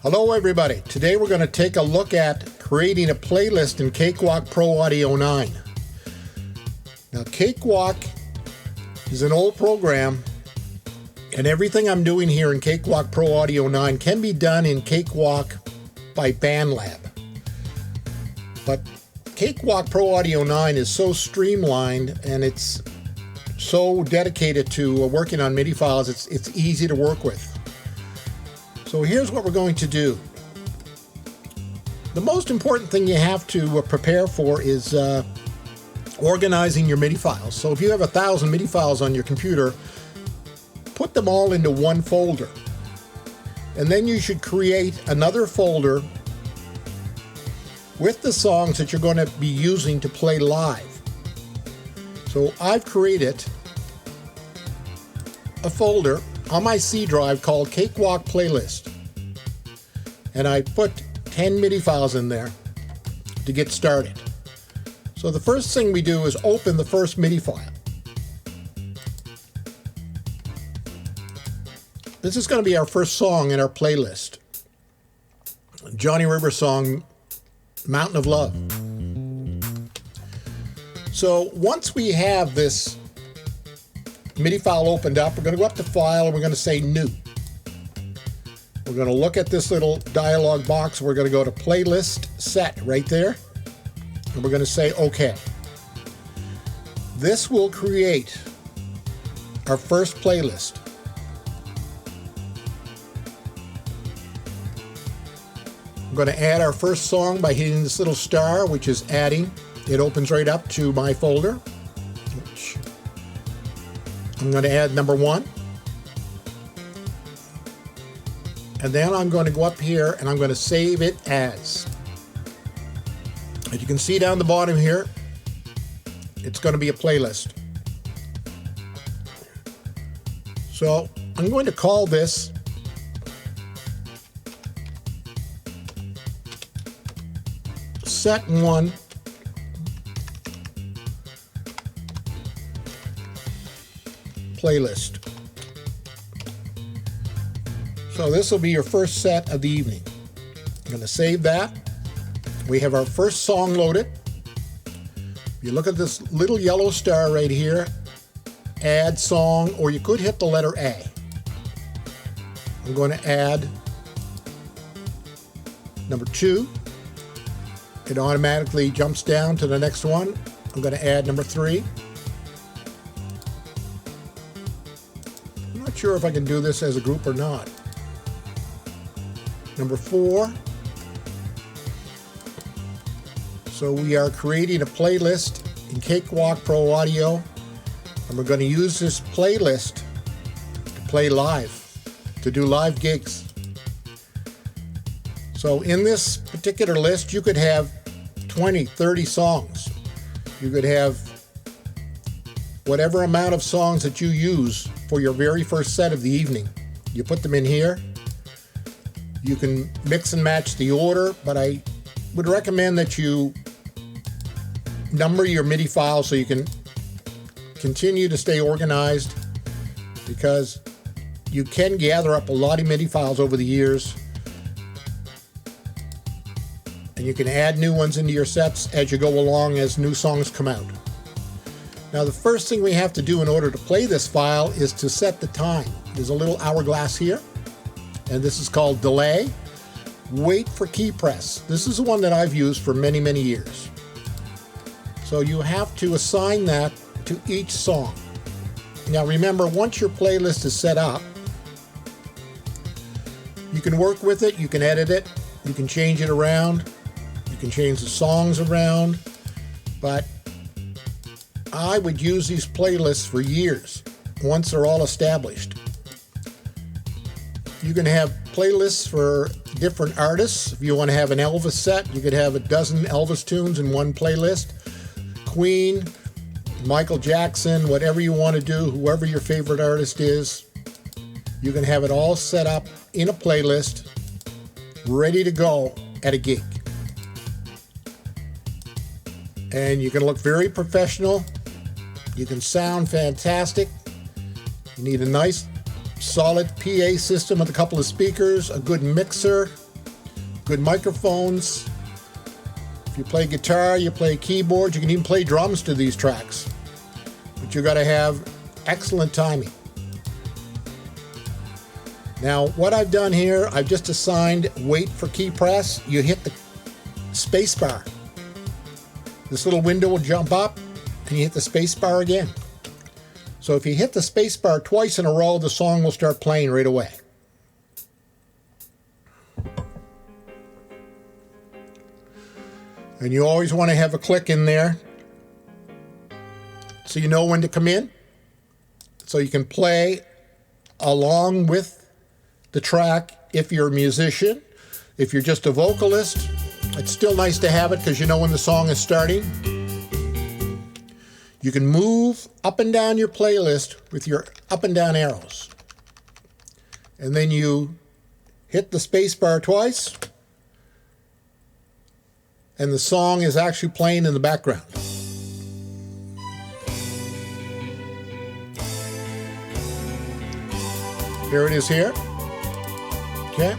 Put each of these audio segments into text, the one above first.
Hello everybody. Today we're going to take a look at creating a playlist in Cakewalk Pro Audio 9. Now Cakewalk is an old program, and everything I'm doing here in Cakewalk Pro Audio 9 can be done in Cakewalk by BandLab. But Cakewalk Pro Audio 9 is so streamlined and it's so dedicated to working on MIDI files, it's easy to work with. So here's what we're going to do. The most important thing you have to prepare for is organizing your MIDI files. So if you have 1,000 MIDI files on your computer, put them all into one folder. And then you should create another folder with the songs that you're going to be using to play live. So I've created a folder on my C drive called Cakewalk Playlist, and I put 10 MIDI files in there to get started. So the first thing we do is open the first MIDI file. This is going to be our first song in our playlist. Johnny River song, Mountain of Love. So once we have this MIDI file opened up, we're going to go up to File and we're going to say New. We're going to look at this little dialog box. We're going to go to Playlist Set right there, and we're going to say OK. This will create our first playlist. I'm going to add our first song by hitting this little star, which is adding. It opens right up to my folder. I'm going to add number 1. And then I'm going to go up here and I'm going to save it as. As you can see down the bottom here, it's going to be a playlist. So I'm going to call this Set 1 Playlist. So this will be your first set of the evening. I'm going to save that. We have our first song loaded. If you look at this little yellow star right here, add song, or you could hit the letter A. I'm going to add number 2. It automatically jumps down to the next one. I'm going to add number 3. I'm not sure if I can do this as a group or not. Number 4. So we are creating a playlist in Cakewalk Pro Audio, and we're going to use this playlist to play live, to do live gigs. So in this particular list, you could have 20, 30 songs. You could have whatever amount of songs that you use for your very first set of the evening. You put them in here. You can mix and match the order, but I would recommend that you number your MIDI files so you can continue to stay organized, because you can gather up a lot of MIDI files over the years, and you can add new ones into your sets as you go along as new songs come out. Now the first thing we have to do in order to play this file is to set the time. There's a little hourglass here, and this is called delay. Wait for key press. This is the one that I've used for many, many years. So you have to assign that to each song. Now remember, once your playlist is set up, you can work with it, you can edit it, you can change it around, you can change the songs around, but I would use these playlists for years once they're all established. You can have playlists for different artists. If you want to have an Elvis set, you could have a dozen Elvis tunes in one playlist. Queen, Michael Jackson, whatever you want to do, whoever your favorite artist is, you can have it all set up in a playlist, ready to go at a gig. And you can look very professional. You can sound fantastic. You need a nice solid PA system with a couple of speakers, a good mixer, good microphones. If you play guitar, you play keyboards, you can even play drums to these tracks. But you got to have excellent timing. Now, what I've done here, I've just assigned wait for key press. You hit the space bar. This little window will jump up and you hit the space bar again. So if you hit the space bar twice in a row, the song will start playing right away. And you always want to have a click in there so you know when to come in, so you can play along with the track. If you're a musician, if you're just a vocalist, it's still nice to have it because you know when the song is starting. You can move up and down your playlist with your up and down arrows. And then you hit the space bar twice, and the song is actually playing in the background. Here it is here. Okay.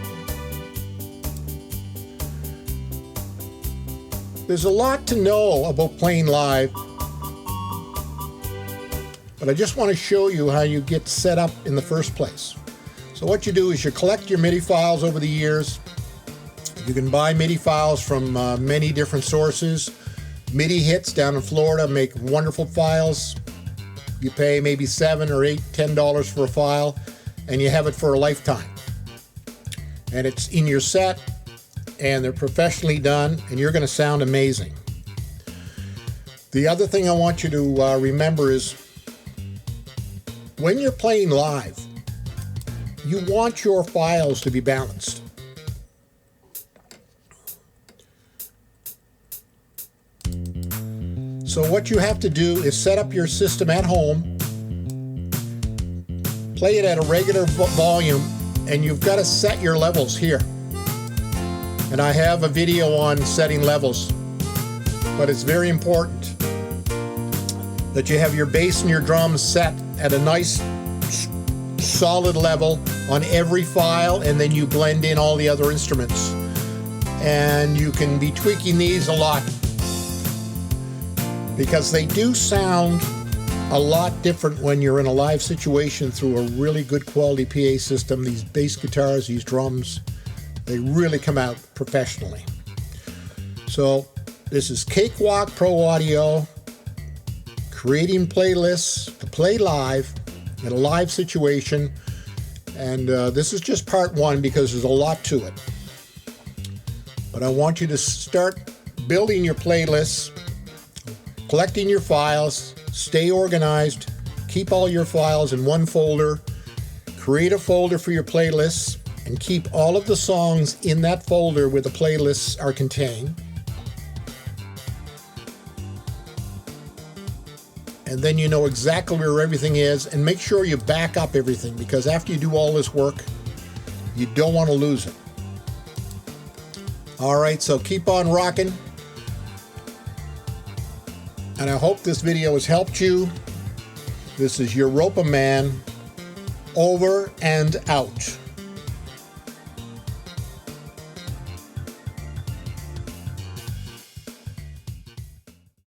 There's a lot to know about playing live, but I just want to show you how you get set up in the first place. So what you do is you collect your MIDI files over the years. You can buy MIDI files from many different sources. MIDI Hits down in Florida make wonderful files. You pay maybe $7 or $8, $10 for a file, and you have it for a lifetime. And it's in your set, and they're professionally done, and you're going to sound amazing. The other thing I want you to remember is when you're playing live, you want your files to be balanced. So what you have to do is set up your system at home, play it at a regular volume, and you've got to set your levels here. And I have a video on setting levels, but it's very important that you have your bass and your drums set at a nice solid level on every file, and then you blend in all the other instruments. And you can be tweaking these a lot because they do sound a lot different when you're in a live situation through a really good quality PA system. These bass guitars, these drums, they really come out professionally. So this is Cakewalk Pro Audio, creating playlists to play live in a live situation. And this is just part one because there's a lot to it. But I want you to start building your playlists, collecting your files, stay organized, keep all your files in one folder, create a folder for your playlists, and keep all of the songs in that folder where the playlists are contained. And then you know exactly where everything is, and make sure you back up everything, because after you do all this work, you don't want to lose it. All right, so keep on rocking. And I hope this video has helped you. This is Europa Man, over and out.